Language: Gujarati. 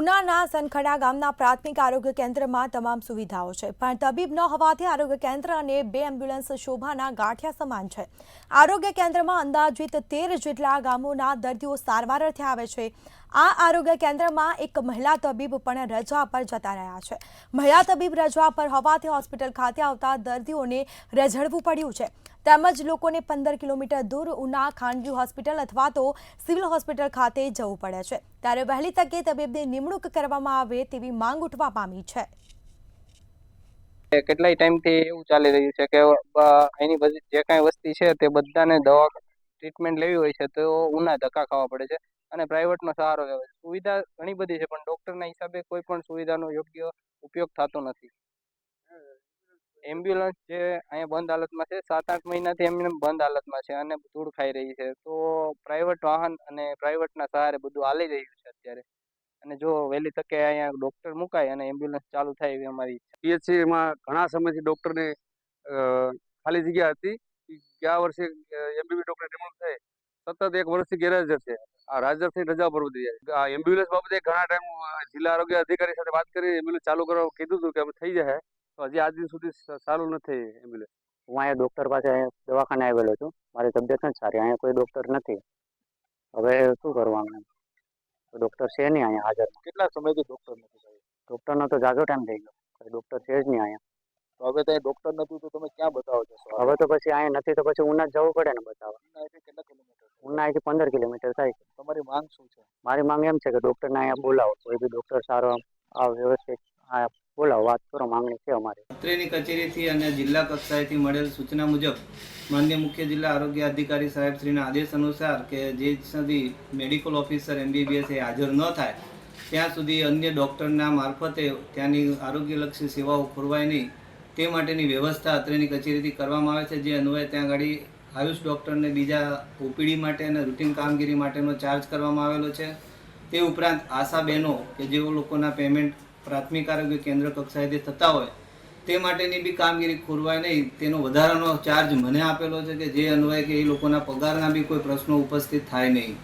ઉનાના સનખડા ગામના પ્રાથમિક આરોગ્ય કેન્દ્રમાં તમામ સુવિધાઓ છે, પણ તબીબ ન હોવાથી આરોગ્ય કેન્દ્ર અને 2 એમ્બ્યુલન્સ શોભાના ગાંઠિયા સમાન છે। આરોગ્ય કેન્દ્રમાં અંદાજિત 13 જેટલા ગામોના દર્દીઓ સારવાર અર્થે આવે છે। આ આરોગ્ય કેન્દ્રમાં એક મહિલા તબીબ પણ રજા પર જતા રહ્યા છે। મહિલા તબીબ રજા પર હોવાથી હોસ્પિટલ ખાતે આવતા દર્દીઓને રઝળવું પડ્યું છે, તેમજ લોકોને 15 કિલોમીટર દૂર ઉના ખાનગી હોસ્પિટલ અથવા તો સિવિલ હોસ્પિટલ ખાતે જવું પડે છે। ત્યારે વહેલી તકે તબીબની નિમણૂક કરવામાં આવે તેવી માંગ ઉઠવા પામી છે। કેટલાય ટાઈમથી એવું ચાલી રહ્યું છે કે એની બધી જે કાંઈ વસ્તી છે તે બધાને દવા ટ્રીટમેન્ટ લેવી હોય છે તો ઉના ધક્કા ખાવા પડે છે અને પ્રાઇવેટનો સહારો લેવો છે। સુવિધા ઘણી બધી છે પણ ડૉક્ટરના હિસાબે કોઈ પણ સુવિધાનો યોગ્ય ઉપયોગ થતો નથી। એમ્બ્યુલન્સ જે અહીંયા બંધ હાલતમાં છે, 7-8 મહિનાથી એમને બંધ હાલતમાં છે અને ધૂળ ખાઈ રહી છે, તો પ્રાઇવેટ વાહન અને પ્રાઇવેટના સહારે બધું હાલી રહ્યું છે અત્યારે। અને જો વહેલી તકે અહીંયા ડૉક્ટર મુકાય અને એમ્બ્યુલન્સ ચાલુ થાય એવી અમારી ઈચ્છા। પીએચસીમાં ઘણા સમયથી ડૉક્ટરની ખાલી જગ્યા હતી। ગયા વર્ષે એમબીબી ડૉક્ટર નિમણૂક થઈ, સતત 1 વર્ષથી ગેરહાજર છે। આ હાજર થઈ રજા પર વધી જાય। આ એમ્બ્યુલન્સ બાબતે ઘણા ટાઈમ જિલ્લા આરોગ્ય અધિકારી સાથે વાત કરી એમ્બ્યુલન્સ ચાલુ કરવા કીધું હતું કે અમે થઈ જાય, તો હજી આજ દિન સુધી ચાલુ નથી એમ્બ્યુલન્સ। હું અહીંયા ડૉક્ટર પાસે દવાખાને આવેલો છું, મારી તબિયત નથી સારી, અહીંયા કોઈ ડૉક્ટર નથી, હવે શું કરવાનું? ડૉક્ટર છે નહીં અહીંયા હાજર। કેટલા સમયથી ડૉક્ટર નથી? ડૉક્ટરનો તો ઝાઝો ટાઈમ થઈ ગયો, ડૉક્ટર છે જ નહીં અહીંયા। તો હવે ત્યાં ડૉક્ટર નથી તો તમે ક્યાં બતાવો છો? હવે તો પછી અહીંયા નથી તો પછી ઉના જ જવું પડે ને બતાવવા। કેટલા કિલોમીટર? ઉના અહીંથી 15 કિલોમીટર થાય છે। તમારી માંગ શું છે? મારી માંગ એમ છે કે ડૉક્ટરને અહીંયા બોલાવો, કોઈ બી ડૉક્ટર સારો આ વ્યવસ્થિત આ બોલાવો, વાત કરો, માંગણી છે અમારી। અત્રેની કચેરીથી અને જિલ્લા કક્ષાએથી મળેલ સૂચના મુજબ માનનીય મુખ્ય જિલ્લા આરોગ્ય અધિકારી સાહેબશ્રીના આદેશ અનુસાર કે જે સુધી મેડિકલ ઓફિસર MBBS એ હાજર ન થાય ત્યાં સુધી અન્ય ડૉક્ટરના મારફતે ત્યાંની આરોગ્યલક્ષી સેવાઓ ખોરવાય નહીં તે માટેની વ્યવસ્થા અત્રેની કચેરીથી કરવામાં આવે છે। જે અન્વયે ત્યાં આગળ આયુષ ડૉક્ટરને બીજા OPD માટે અને રૂટીન કામગીરી માટેનો ચાર્જ કરવામાં આવેલો છે। તે ઉપરાંત આશા બહેનો કે જેઓ લોકોના પેમેન્ટ પ્રાથમિક આરોગ્ય કેન્દ્ર કક્ષાએથી થતા હોય તે માટેની બી કામગીરી ખોરવાય નહીં તેનો વધારાનો ચાર્જ મને આપેલો છે કે જે અન્વયે કે એ લોકોના પગારના બી કોઈ પ્રશ્નો ઉપસ્થિત થાય નહીં।